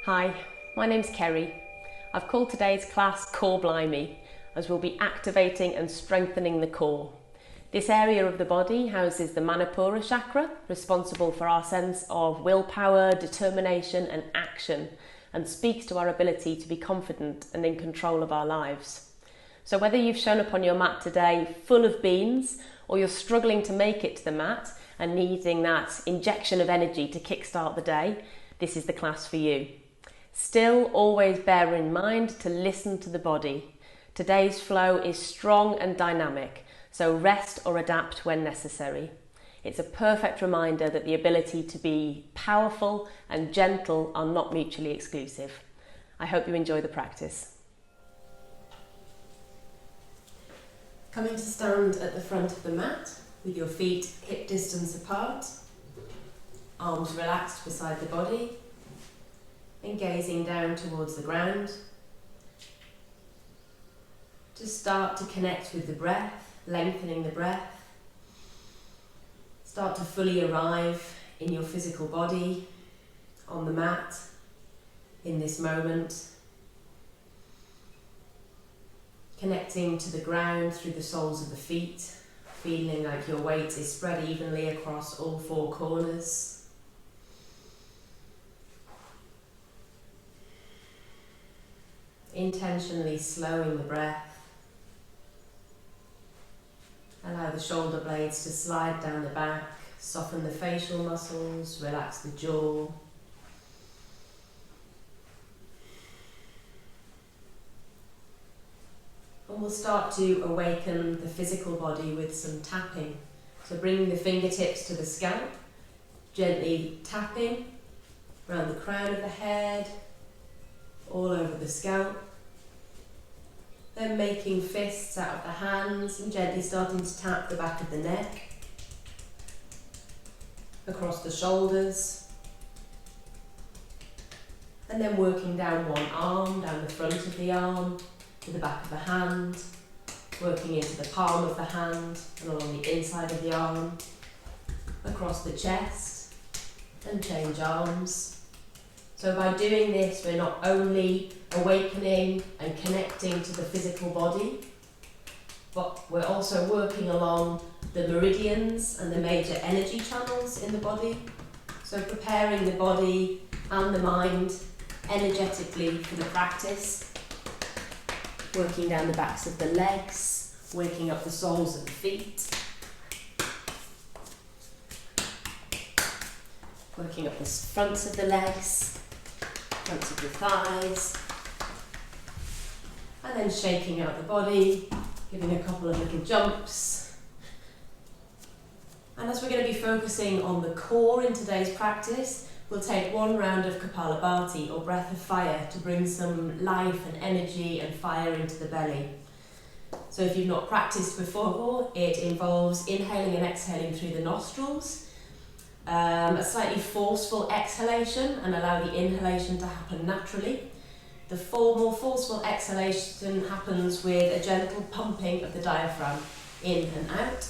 Hi, my name's Ceri. I've called today's class Core Blimey, as we'll be activating and strengthening the core. This area of the body houses the Manipura chakra, responsible for our sense of willpower, determination and action, and speaks to our ability to be confident and in control of our lives. So whether you've shown up on your mat today full of beans, or you're struggling to make it to the mat and needing that injection of energy to kickstart the day, this is the class for you. Still, always bear in mind to listen to the body. Today's flow is strong and dynamic, so rest or adapt when necessary. It's a perfect reminder that the ability to be powerful and gentle are not mutually exclusive. I hope you enjoy the practice. Coming to stand at the front of the mat with your feet hip distance apart, arms relaxed beside the body, and gazing down towards the ground. Just start to connect with the breath, lengthening the breath. Start to fully arrive in your physical body, on the mat, in this moment. Connecting to the ground through the soles of the feet, feeling like your weight is spread evenly across all four corners. Intentionally slowing the breath. Allow the shoulder blades to slide down the back, soften the facial muscles, relax the jaw. And we'll start to awaken the physical body with some tapping. So bringing the fingertips to the scalp, gently tapping around the crown of the head, all over the scalp. Then making fists out of the hands and gently starting to tap the back of the neck, across the shoulders. And then working down one arm, down the front of the arm, to the back of the hand, working into the palm of the hand and along the inside of the arm, across the chest, and change arms. So by doing this, we're not only awakening and connecting to the physical body, but we're also working along the meridians and the major energy channels in the body. So preparing the body and the mind energetically for the practice. Working down the backs of the legs, waking up the soles of the feet. Working up the fronts of the legs, fronts of the thighs, and then shaking out the body, giving a couple of little jumps. And as we're going to be focusing on the core in today's practice, we'll take one round of Kapalabhati, or breath of fire, to bring some life and energy and fire into the belly. So if you've not practiced before, it involves inhaling and exhaling through the nostrils, a slightly forceful exhalation, and allow the inhalation to happen naturally. The more forceful exhalation happens with a gentle pumping of the diaphragm in and out.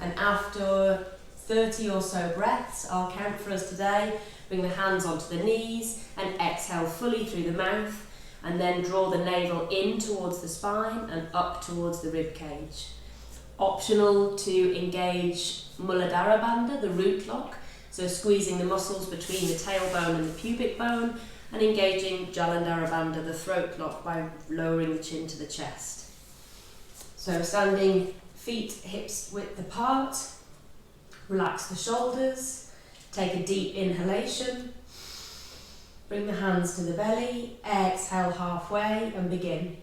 And after 30 or so breaths, I'll count for us today. Bring the hands onto the knees and exhale fully through the mouth, and then draw the navel in towards the spine and up towards the rib cage. Optional to engage Muladhara Bandha, the root lock, so squeezing the muscles between the tailbone and the pubic bone, and engaging Jalandhara Bandha, the throat lock, by lowering the chin to the chest. So standing feet hips width apart, relax the shoulders, take a deep inhalation, bring the hands to the belly, exhale halfway and begin.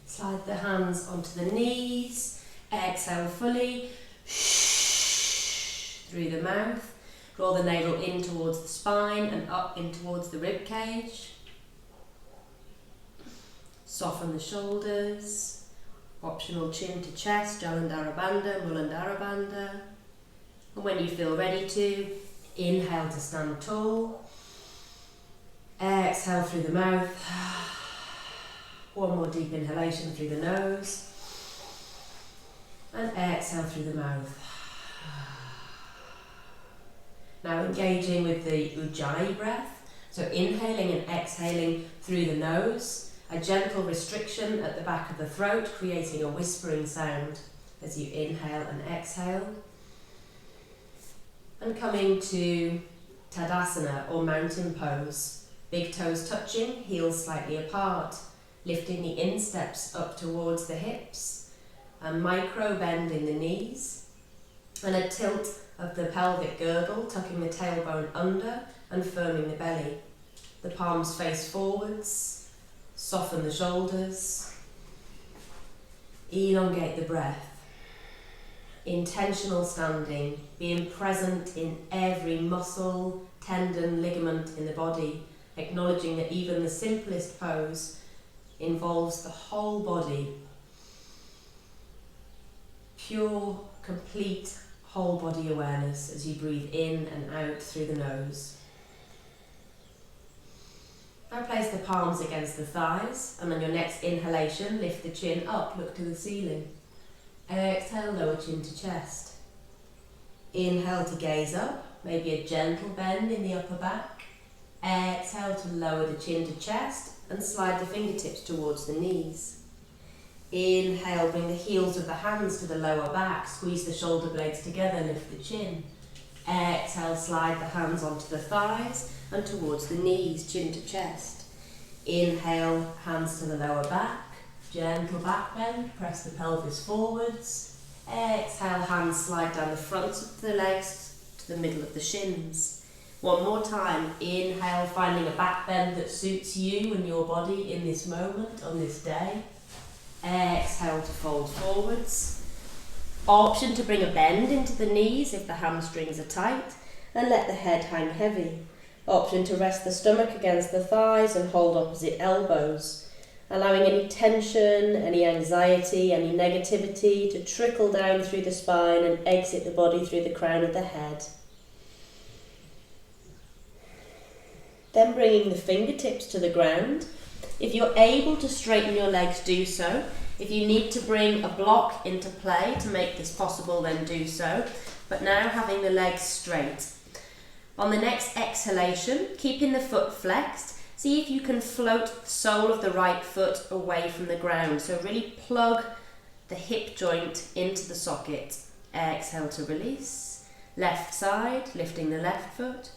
Slide the hands onto the knees, exhale fully, through the mouth. Draw the navel in towards the spine and up in towards the rib cage. Soften the shoulders. Optional chin to chest, Jalandhara Bandha, Muladhara Bandha. And when you feel ready to, inhale to stand tall. Exhale through the mouth. One more deep inhalation through the nose. And exhale through the mouth. Now engaging with the Ujjayi breath. So inhaling and exhaling through the nose. A gentle restriction at the back of the throat, creating a whispering sound as you inhale and exhale. And coming to Tadasana or mountain pose. Big toes touching, heels slightly apart. Lifting the insteps up towards the hips. A micro bend in the knees. And a tilt of the pelvic girdle, tucking the tailbone under and firming the belly. The palms face forwards. Soften the shoulders. Elongate the breath. Intentional standing, being present in every muscle, tendon, ligament in the body, acknowledging that even the simplest pose involves the whole body. Pure, complete, whole body awareness as you breathe in and out through the nose. Now place the palms against the thighs, and on your next inhalation, lift the chin up, look to the ceiling. Exhale, lower chin to chest. Inhale to gaze up, maybe a gentle bend in the upper back. Exhale to lower the chin to chest and slide the fingertips towards the knees. Inhale, bring the heels of the hands to the lower back, squeeze the shoulder blades together, lift the chin. Exhale, slide the hands onto the thighs and towards the knees, chin to chest. Inhale, hands to the lower back. Gentle back bend, press the pelvis forwards. Exhale, hands slide down the fronts of the legs to the middle of the shins. One more time, inhale, finding a back bend that suits you and your body in this moment, on this day. Exhale to fold forwards. Option to bring a bend into the knees if the hamstrings are tight, and let the head hang heavy. Option to rest the stomach against the thighs and hold opposite elbows. Allowing any tension, any anxiety, any negativity to trickle down through the spine and exit the body through the crown of the head. Then bringing the fingertips to the ground. If you're able to straighten your legs, do so. If you need to bring a block into play to make this possible, then do so. But now having the legs straight. On the next exhalation, keeping the foot flexed, see if you can float the sole of the right foot away from the ground. So really plug the hip joint into the socket. Exhale to release. Left side, lifting the left foot.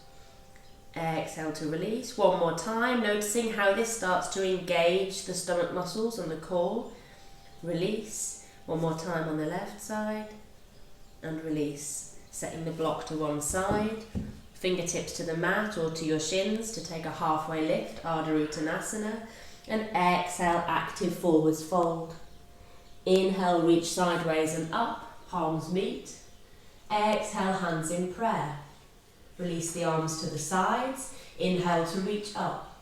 Exhale to release. One more time, noticing how this starts to engage the stomach muscles and the core. Release. One more time on the left side. And release. Setting the block to one side. Fingertips to the mat or to your shins to take a halfway lift, Ardha Uttanasana, and exhale, active forwards fold. Inhale, reach sideways and up, palms meet. Exhale, hands in prayer. Release the arms to the sides, inhale to reach up.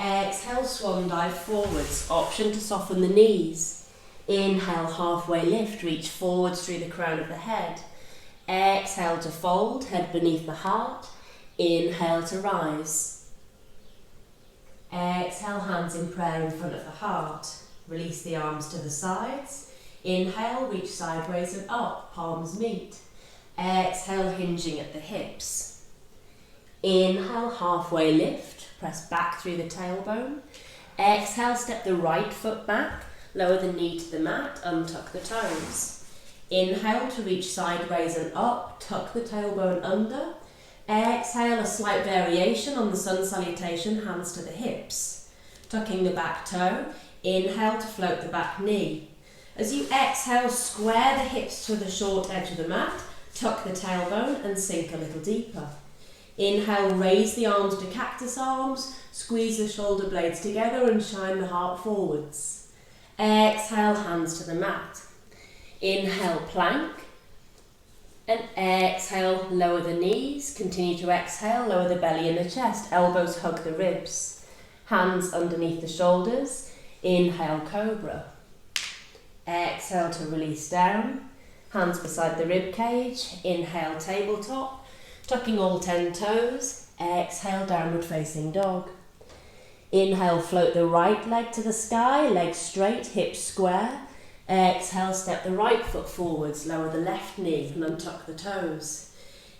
Exhale, swan dive forwards, option to soften the knees. Inhale, halfway lift, reach forwards through the crown of the head. Exhale to fold, head beneath the heart. Inhale to rise. Exhale, hands in prayer in front of the heart. Release the arms to the sides. Inhale, reach sideways and up, palms meet. Exhale, hinging at the hips. Inhale, halfway lift, press back through the tailbone. Exhale, step the right foot back, lower the knee to the mat, untuck the toes. Inhale to reach sideways and up, tuck the tailbone under. Exhale, a slight variation on the sun salutation, hands to the hips. Tucking the back toe, inhale to float the back knee. As you exhale, square the hips to the short edge of the mat, tuck the tailbone and sink a little deeper. Inhale, raise the arms to cactus arms, squeeze the shoulder blades together and shine the heart forwards. Exhale, hands to the mat. Inhale, plank, and exhale, lower the knees. Continue to exhale, lower the belly and the chest. Elbows hug the ribs. Hands underneath the shoulders. Inhale, cobra. Exhale to release down. Hands beside the rib cage. Inhale, tabletop, tucking all 10 toes. Exhale, downward facing dog. Inhale, float the right leg to the sky, legs straight, hips square. Exhale, step the right foot forwards, lower the left knee and untuck the toes.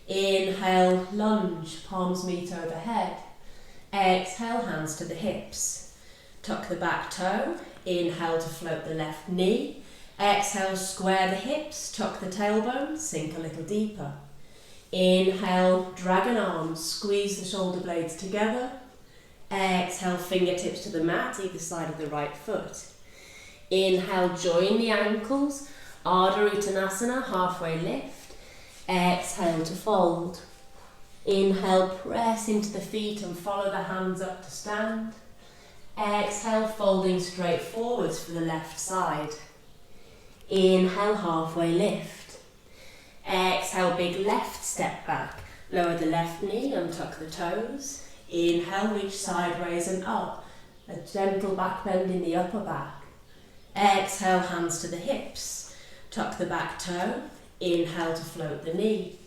Inhale, lunge, palms meet overhead. Exhale, hands to the hips. Tuck the back toe. Inhale to float the left knee. Exhale, square the hips, tuck the tailbone, sink a little deeper. Inhale, dragon arms, squeeze the shoulder blades together. Exhale, fingertips to the mat, either side of the right foot. Inhale, join the ankles, Ardha Uttanasana, halfway lift. Exhale to fold. Inhale, press into the feet and follow the hands up to stand. Exhale, folding straight forwards for the left side. Inhale, halfway lift. Exhale, big left step back. Lower the left knee, untuck the toes. Inhale, reach sideways and up. A gentle back bend in the upper back. Exhale, hands to the hips. Tuck the back toe. Inhale to float the knee.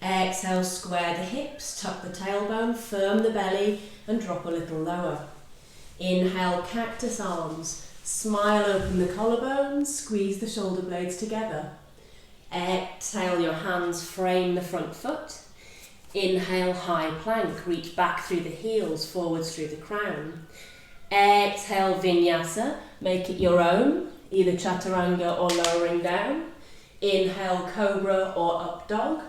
Exhale, square the hips, tuck the tailbone, firm the belly and drop a little lower. Inhale, cactus arms. Smile, open the collarbones, squeeze the shoulder blades together. Exhale, your hands frame the front foot. Inhale, high plank, reach back through the heels, forwards through the crown. Exhale, vinyasa, make it your own, either chaturanga or lowering down. Inhale, cobra or up dog.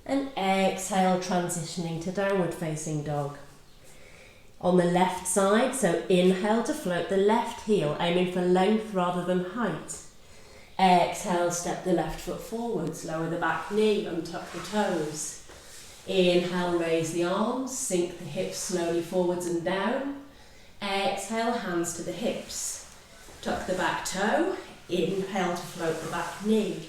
And exhale, transitioning to downward facing dog. On the left side, so inhale to float the left heel, aiming for length rather than height. Exhale, step the left foot forwards, lower the back knee, untuck the toes. Inhale, raise the arms, sink the hips slowly forwards and down. Exhale, hands to the hips. Tuck the back toe, inhale to float the back knee.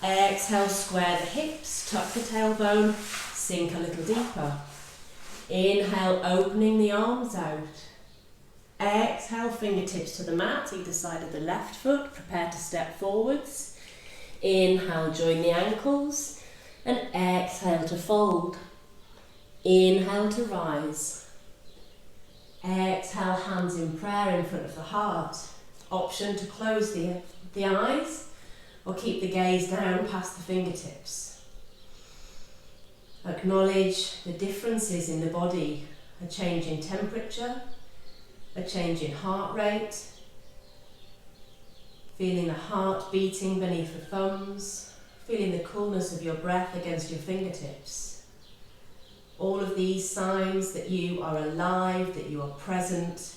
Exhale, square the hips, tuck the tailbone, sink a little deeper. Inhale, opening the arms out. Exhale, fingertips to the mat, either side of the left foot, prepare to step forwards. Inhale, join the ankles, and exhale to fold. Inhale to rise. Exhale, hands in prayer in front of the heart. Option to close the eyes or keep the gaze down past the fingertips. Acknowledge the differences in the body, a change in temperature, a change in heart rate, feeling the heart beating beneath the thumbs, feeling the coolness of your breath against your fingertips. All of these signs that you are alive, that you are present,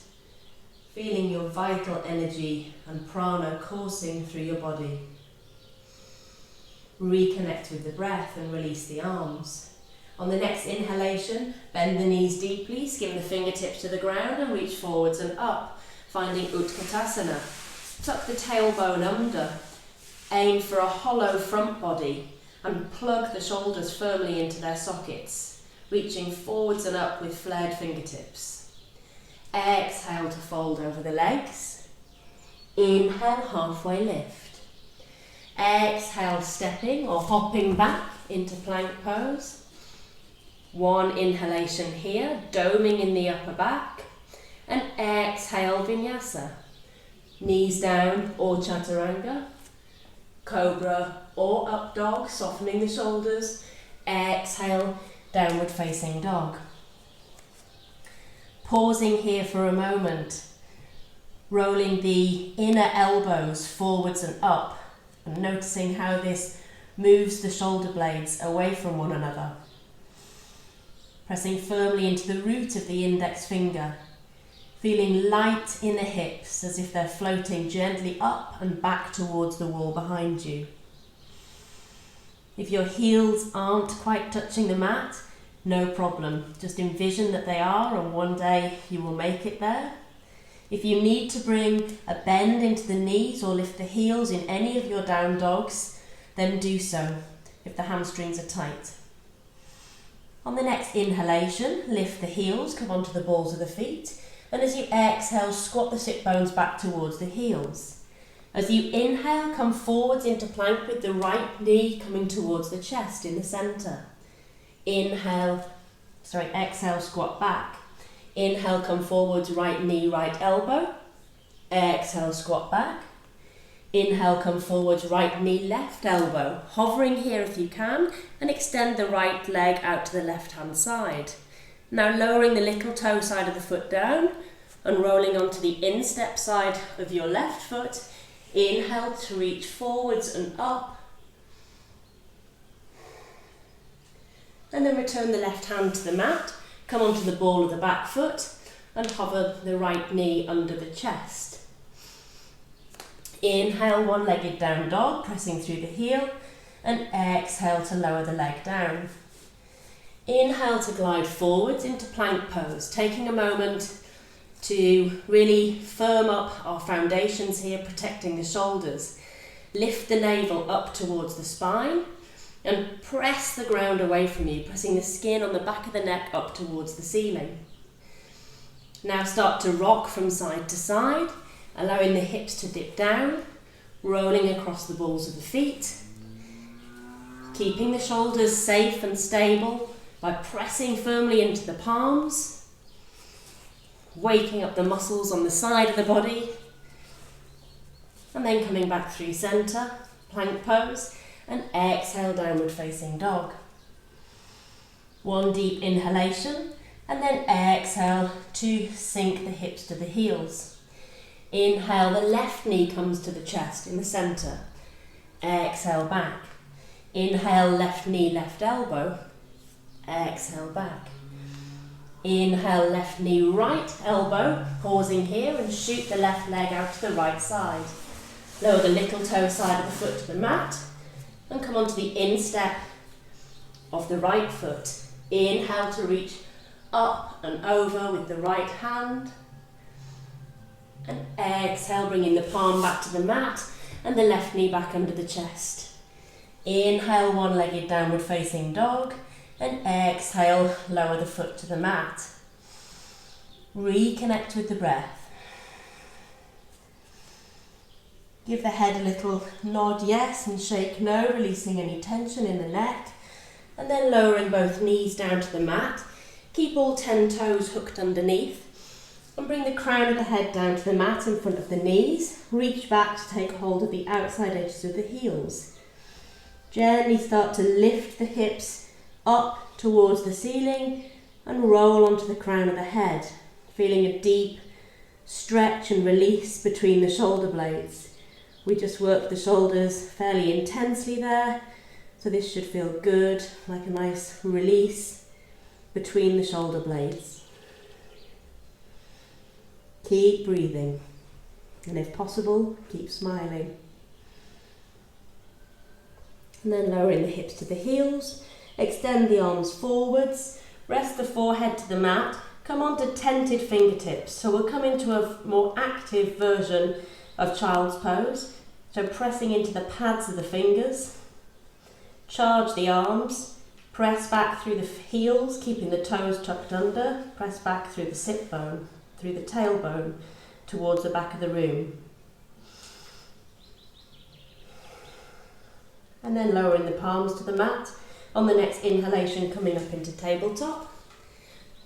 feeling your vital energy and prana coursing through your body. Reconnect with the breath and release the arms. On the next inhalation, bend the knees deeply, skim the fingertips to the ground and reach forwards and up, finding Utkatasana. Tuck the tailbone under, aim for a hollow front body and plug the shoulders firmly into their sockets, reaching forwards and up with flared fingertips. Exhale to fold over the legs. Inhale, halfway lift. Exhale, stepping or hopping back into plank pose. One inhalation here, doming in the upper back, and exhale, vinyasa. Knees down or chaturanga, cobra or up dog, softening the shoulders. Exhale, downward facing dog. Pausing here for a moment, rolling the inner elbows forwards and up, and noticing how this moves the shoulder blades away from one another. Pressing firmly into the root of the index finger, feeling light in the hips as if they're floating gently up and back towards the wall behind you. If your heels aren't quite touching the mat, no problem. Just envision that they are, and one day you will make it there. If you need to bring a bend into the knees or lift the heels in any of your down dogs, then do so if the hamstrings are tight. On the next inhalation, lift the heels, come onto the balls of the feet, and as you exhale, squat the sit bones back towards the heels. As you inhale, come forwards into plank with the right knee coming towards the chest in the centre. Exhale, squat back. Inhale, come forwards, right knee, right elbow. Exhale, squat back. Inhale, come forwards, right knee, left elbow. Hovering here if you can, and extend the right leg out to the left-hand side. Now lowering the little toe side of the foot down and rolling onto the instep side of your left foot. Inhale to reach forwards and up. And then return the left hand to the mat. Come onto the ball of the back foot and hover the right knee under the chest. Inhale, one-legged down dog, pressing through the heel, and exhale to lower the leg down. Inhale to glide forwards into plank pose, taking a moment to really firm up our foundations here, protecting the shoulders. Lift the navel up towards the spine and press the ground away from you, pressing the skin on the back of the neck up towards the ceiling. Now start to rock from side to side, allowing the hips to dip down, rolling across the balls of the feet, keeping the shoulders safe and stable by pressing firmly into the palms, waking up the muscles on the side of the body, and then coming back through centre, plank pose, and exhale, downward facing dog. One deep inhalation, and then exhale to sink the hips to the heels. Inhale, the left knee comes to the chest in the centre. Exhale, back. Inhale, left knee, left elbow. Exhale, back. Inhale, left knee, right elbow, pausing here, and shoot the left leg out to the right side. Lower the little toe side of the foot to the mat, and come onto the instep of the right foot. Inhale to reach up and over with the right hand. And exhale, bringing the palm back to the mat and the left knee back under the chest. Inhale, one-legged downward facing dog, and exhale, lower the foot to the mat. Reconnect with the breath. Give the head a little nod yes and shake no, releasing any tension in the neck, and then lowering both knees down to the mat. Keep all 10 toes hooked underneath, and bring the crown of the head down to the mat in front of the knees. Reach back to take hold of the outside edges of the heels. Gently start to lift the hips up towards the ceiling and roll onto the crown of the head, feeling a deep stretch and release between the shoulder blades. We just worked the shoulders fairly intensely there, so this should feel good, like a nice release between the shoulder blades. Keep breathing, and if possible, keep smiling. And then lowering the hips to the heels, extend the arms forwards, rest the forehead to the mat, come onto tented fingertips. So we'll come into a more active version of child's pose. So pressing into the pads of the fingers, charge the arms, press back through the heels, keeping the toes tucked under, press back through the sit bone, through the tailbone, towards the back of the room. And then lowering the palms to the mat. On the next inhalation, coming up into tabletop,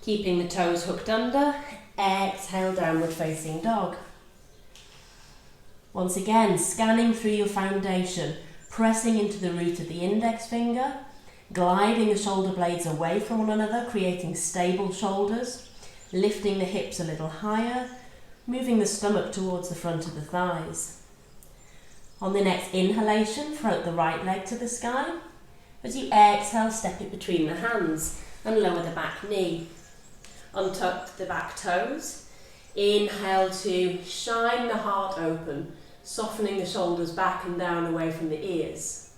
keeping the toes hooked under. Exhale, downward facing dog. Once again, scanning through your foundation, pressing into the root of the index finger, gliding the shoulder blades away from one another, creating stable shoulders, lifting the hips a little higher, moving the stomach towards the front of the thighs. On the next inhalation, float the right leg to the sky. As you exhale, step it between the hands and lower the back knee. Untuck the back toes. Inhale to shine the heart open, softening the shoulders back and down away from the ears.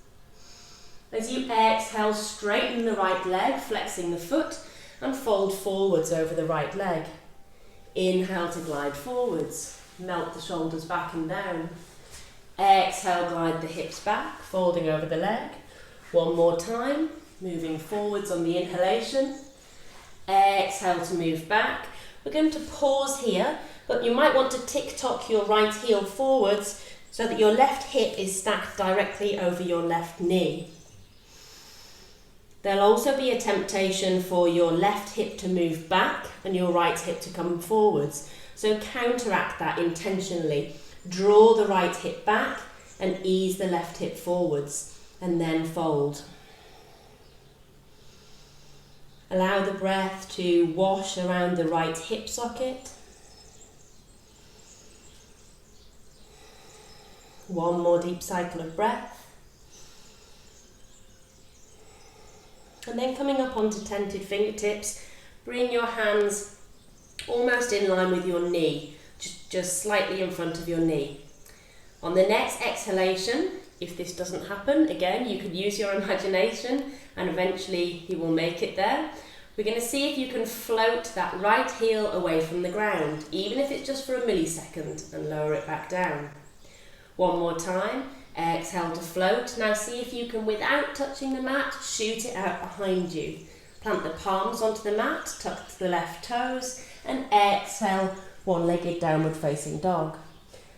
As you exhale, straighten the right leg, flexing the foot, and fold forwards over the right leg. Inhale to glide forwards, melt the shoulders back and down. Exhale, glide the hips back, folding over the leg. One more time, moving forwards on the inhalation. Exhale to move back. We're going to pause here, but you might want to tick-tock your right heel forwards so that your left hip is stacked directly over your left knee. There'll also be a temptation for your left hip to move back and your right hip to come forwards. So counteract that intentionally. Draw the right hip back and ease the left hip forwards, and then fold. Allow the breath to wash around the right hip socket. One more deep cycle of breath. And then coming up onto tented fingertips, bring your hands almost in line with your knee, just slightly in front of your knee. On the next exhalation, if this doesn't happen, again, you can use your imagination and eventually you will make it there. We're going to see if you can float that right heel away from the ground, even if it's just for a millisecond, and lower it back down. One more time. Exhale to float. Now see if you can, without touching the mat, shoot it out behind you. Plant the palms onto the mat, tuck the left toes, and exhale, one-legged downward facing dog.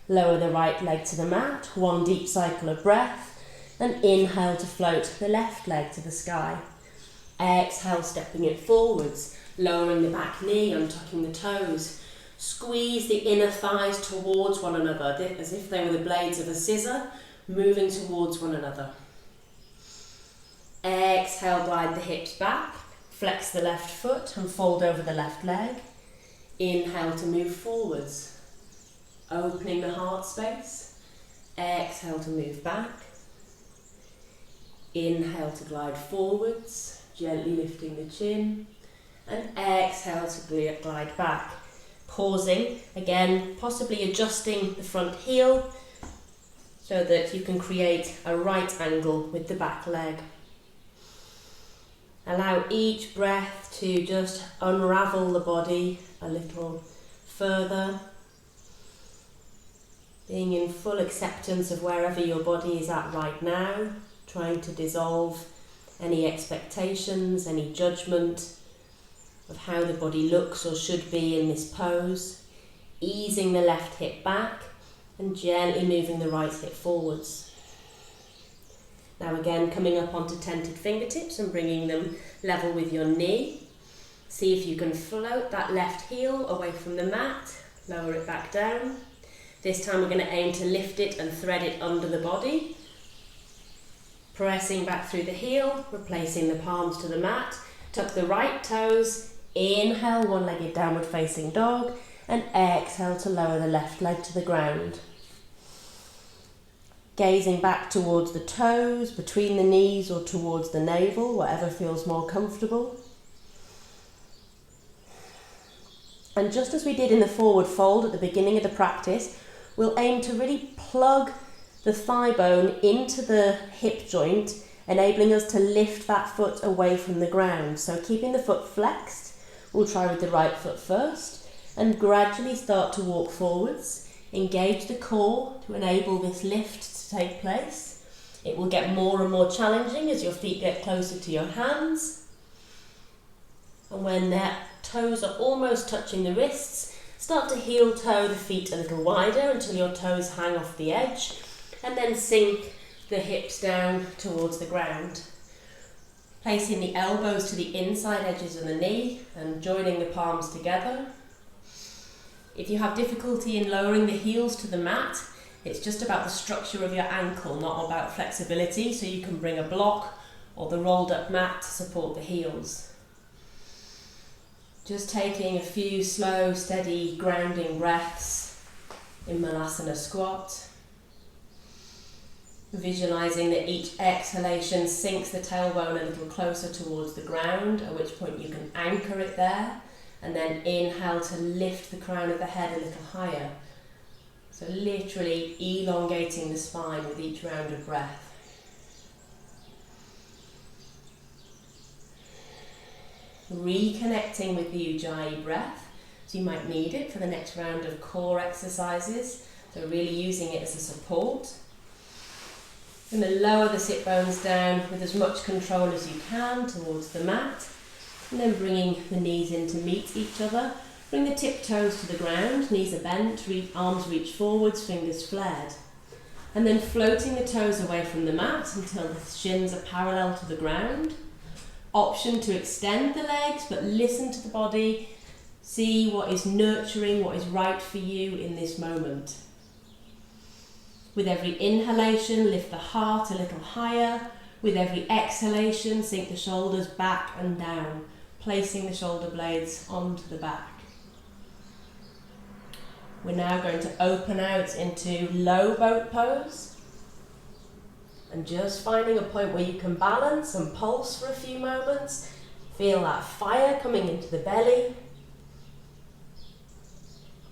Lower the right leg to the mat, one deep cycle of breath, and inhale to float the left leg to the sky. Exhale, stepping it forwards, lowering the back knee, untucking the toes. Squeeze the inner thighs towards one another, as if they were the blades of a scissor, moving towards one another. Exhale, glide the hips back, flex the left foot and fold over the left leg. Inhale to move forwards, opening the heart space. Exhale to move back. Inhale to glide forwards, gently lifting the chin. And exhale to glide back. Pausing, again, possibly adjusting the front heel so that you can create a right angle with the back leg. Allow each breath to just unravel the body a little further, being in full acceptance of wherever your body is at right now, trying to dissolve any expectations, any judgment of how the body looks or should be in this pose, easing the left hip back and gently moving the right hip forwards. Now again, coming up onto tented fingertips and bringing them level with your knee. See if you can float that left heel away from the mat, lower it back down. This time we're going to aim to lift it and thread it under the body. Pressing back through the heel, replacing the palms to the mat. Tuck the right toes, inhale, one-legged downward facing dog, and exhale to lower the left leg to the ground. Gazing back towards the toes, between the knees or towards the navel, whatever feels more comfortable. And just as we did in the forward fold at the beginning of the practice, we'll aim to really plug the thigh bone into the hip joint, enabling us to lift that foot away from the ground. So keeping the foot flexed, we'll try with the right foot first, and gradually start to walk forwards. Engage the core to enable this lift to take place. It will get more and more challenging as your feet get closer to your hands. And when their toes are almost touching the wrists, start to heel toe the feet a little wider until your toes hang off the edge, and then sink the hips down towards the ground. Placing the elbows to the inside edges of the knee and joining the palms together. If you have difficulty in lowering the heels to the mat, it's just about the structure of your ankle, not about flexibility, so you can bring a block or the rolled up mat to support the heels. Just taking a few slow, steady, grounding breaths in Malasana squat. Visualizing that each exhalation sinks the tailbone a little closer towards the ground, at which point you can anchor it there, and then inhale to lift the crown of the head a little higher. So literally elongating the spine with each round of breath. Reconnecting with the Ujjayi breath, so you might need it for the next round of core exercises, so really using it as a support. Going to lower the sit bones down with as much control as you can towards the mat, and then bringing the knees in to meet each other. Bring the tiptoes to the ground, knees are bent, arms reach forwards, fingers flared. And then floating the toes away from the mat until the shins are parallel to the ground. Option to extend the legs, but listen to the body. See what is nurturing, what is right for you in this moment. With every inhalation, lift the heart a little higher. With every exhalation, sink the shoulders back and down, placing the shoulder blades onto the back. We're now going to open out into low boat pose. And just finding a point where you can balance and pulse for a few moments. Feel that fire coming into the belly.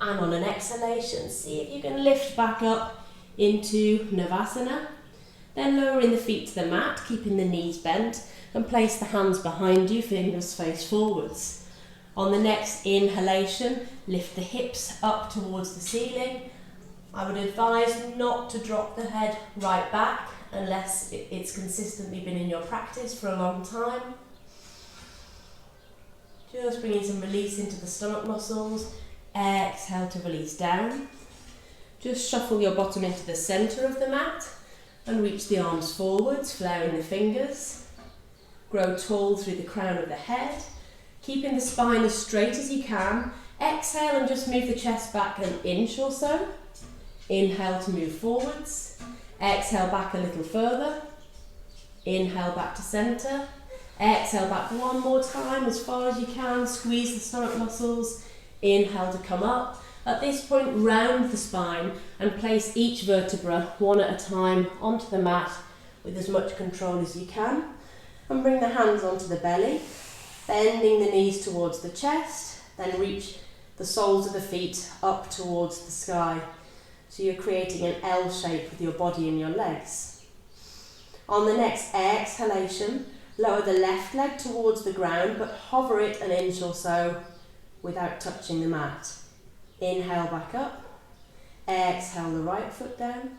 And on an exhalation, see if you can lift back up into Navasana. Then lowering the feet to the mat, keeping the knees bent, and place the hands behind you, fingers face forwards. On the next inhalation, lift the hips up towards the ceiling. I would advise not to drop the head right back unless it's consistently been in your practice for a long time. Just bringing some release into the stomach muscles. Exhale to release down. Just shuffle your bottom into the centre of the mat and reach the arms forwards, flaring the fingers. Grow tall through the crown of the head, keeping the spine as straight as you can. Exhale and just move the chest back an inch or so. Inhale to move forwards. Exhale back a little further. Inhale back to centre. Exhale back one more time as far as you can. Squeeze the stomach muscles. Inhale to come up. At this point, round the spine and place each vertebra one at a time onto the mat with as much control as you can. And bring the hands onto the belly, bending the knees towards the chest, then reach the soles of the feet up towards the sky. So you're creating an L shape with your body and your legs. On the next exhalation, lower the left leg towards the ground, but hover it an inch or so without touching the mat. Inhale back up, exhale the right foot down,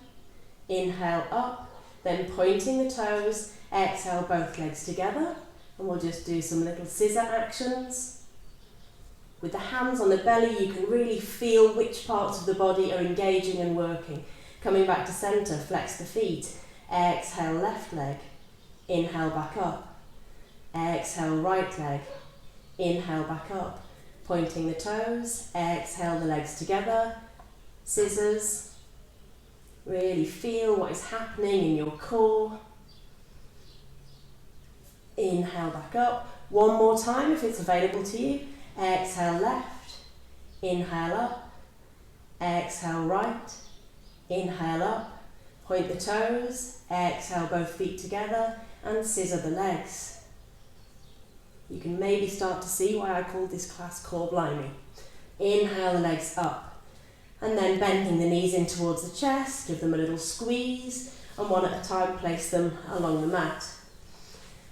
inhale up, then pointing the toes, exhale both legs together, and we'll just do some little scissor actions. With the hands on the belly, you can really feel which parts of the body are engaging and working. Coming back to centre, flex the feet, exhale left leg, inhale back up, exhale right leg, inhale back up. Pointing the toes, exhale the legs together, scissors. Really feel what is happening in your core. Inhale back up. One more time if it's available to you. Exhale left, inhale up, exhale right, inhale up. Point the toes, exhale both feet together and scissor the legs. You can maybe start to see why I called this class Core Blimey. Inhale the legs up, and then bending the knees in towards the chest, give them a little squeeze, and one at a time place them along the mat.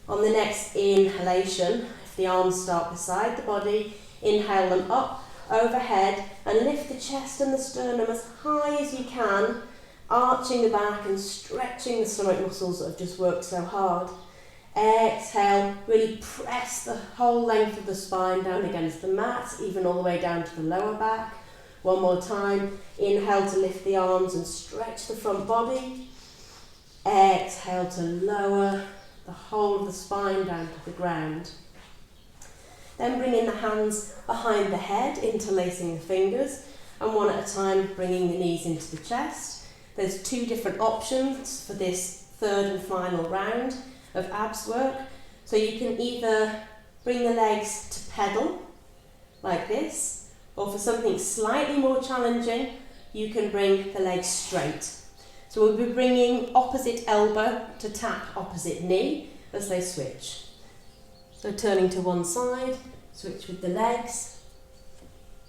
On the next inhalation, if the arms start beside the body, inhale them up, overhead, and lift the chest and the sternum as high as you can, arching the back and stretching the stomach muscles that have just worked so hard. Exhale, really press the whole length of the spine down against the mat, even all the way down to the lower back. One more time. Inhale to lift the arms and stretch the front body. Exhale to lower the whole of the spine down to the ground. Then bring in the hands behind the head, interlacing the fingers, and one at a time bringing the knees into the chest. There's two different options for this third and final round of abs work. So you can either bring the legs to pedal like this, or for something slightly more challenging, you can bring the legs straight. So we'll be bringing opposite elbow to tap opposite knee as they switch. So turning to one side, switch with the legs.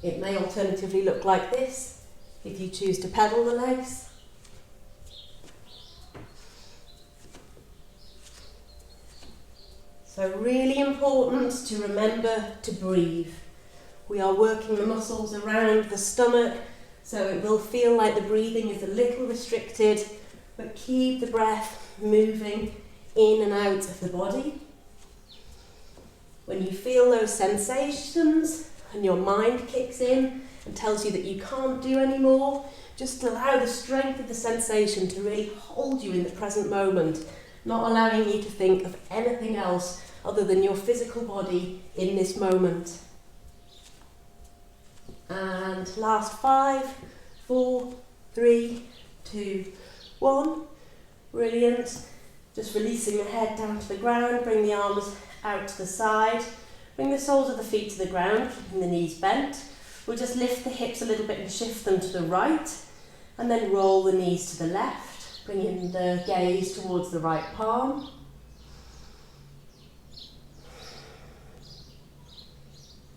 It may alternatively look like this if you choose to pedal the legs. So really important to remember to breathe. We are working the muscles around the stomach, so it will feel like the breathing is a little restricted, but keep the breath moving in and out of the body. When you feel those sensations and your mind kicks in and tells you that you can't do any more, Just allow the strength of the sensation to really hold you in the present moment, not allowing you to think of anything else other than your physical body in this moment. And last 5, 4, 3, 2, 1. Brilliant. Just releasing the head down to the ground, bring the arms out to the side, bring the soles of the feet to the ground, keeping the knees bent. We'll just lift the hips a little bit and shift them to the right, and then roll the knees to the left, bringing the gaze towards the right palm.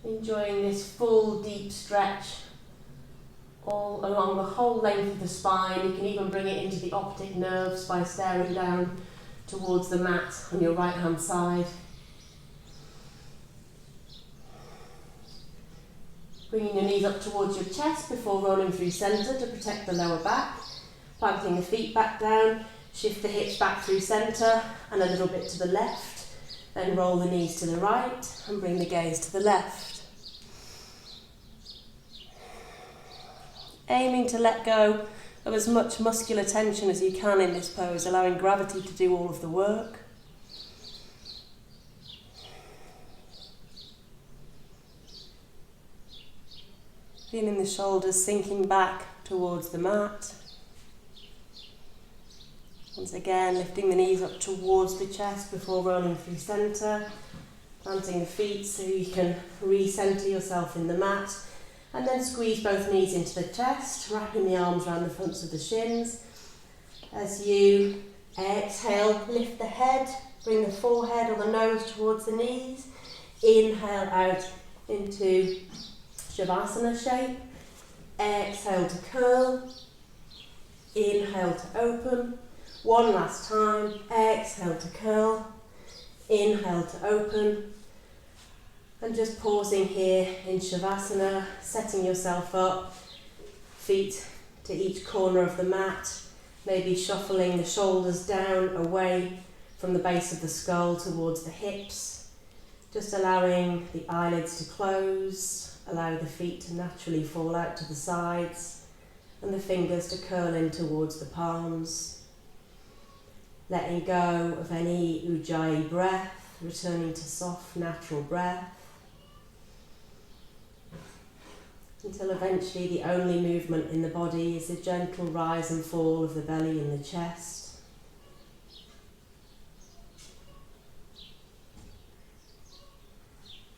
Enjoying this full deep stretch all along the whole length of the spine. You can even bring it into the optic nerves by staring down towards the mat on your right hand side. Bringing your knees up towards your chest before rolling through centre to protect the lower back. Planting the feet back down, shift the hips back through centre and a little bit to the left. Then roll the knees to the right and bring the gaze to the left. Aiming to let go of as much muscular tension as you can in this pose, allowing gravity to do all of the work. Feeling the shoulders sinking back towards the mat. Once again, lifting the knees up towards the chest before rolling through centre. Planting the feet so you can re-centre yourself in the mat. And then squeeze both knees into the chest, wrapping the arms around the fronts of the shins. As you exhale, lift the head, bring the forehead or the nose towards the knees. Inhale out into Shavasana shape. Exhale to curl. Inhale to open. One last time. Exhale to curl. Inhale to open. And just pausing here in Shavasana, setting yourself up, feet to each corner of the mat, maybe shuffling the shoulders down away from the base of the skull towards the hips, just allowing the eyelids to close, allow the feet to naturally fall out to the sides and the fingers to curl in towards the palms. Letting go of any Ujjayi breath, returning to soft natural breath, until eventually the only movement in the body is the gentle rise and fall of the belly and the chest.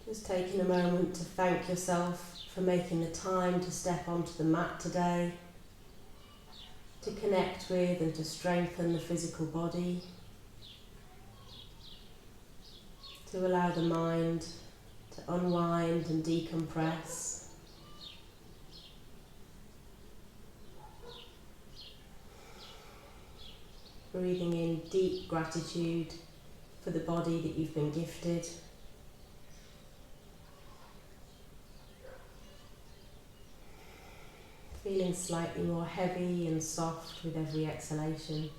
Just taking a moment to thank yourself for making the time to step onto the mat today, to connect with and to strengthen the physical body, to allow the mind to unwind and decompress. Breathing in deep gratitude for the body that you've been gifted. Feeling slightly more heavy and soft with every exhalation.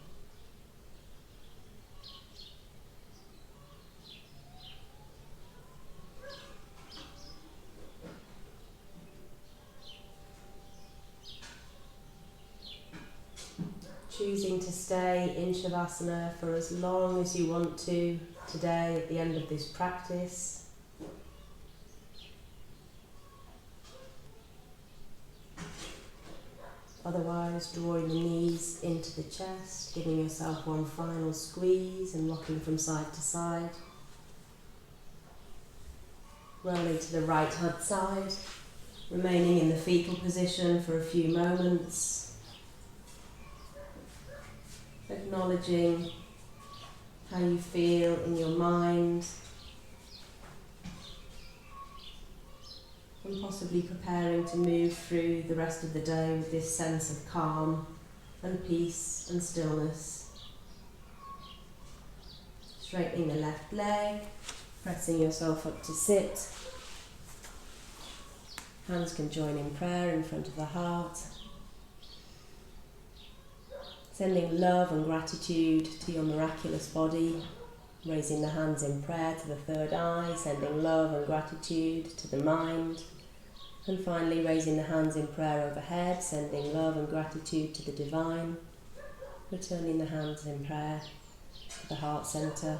Choosing to stay in Shavasana for as long as you want to today at the end of this practice. Otherwise, drawing the knees into the chest, giving yourself one final squeeze and rocking from side to side. Rolling to the right hand side, remaining in the fetal position for a few moments. Acknowledging how you feel in your mind and possibly preparing to move through the rest of the day with this sense of calm and peace and stillness. Straightening the left leg, pressing yourself up to sit. Hands can join in prayer in front of the heart. Sending love and gratitude to your miraculous body, raising the hands in prayer to the third eye, sending love and gratitude to the mind, And finally, raising the hands in prayer overhead, sending love and gratitude to the divine, returning the hands in prayer to the heart centre.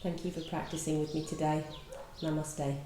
Thank you for practicing with me today. Namaste.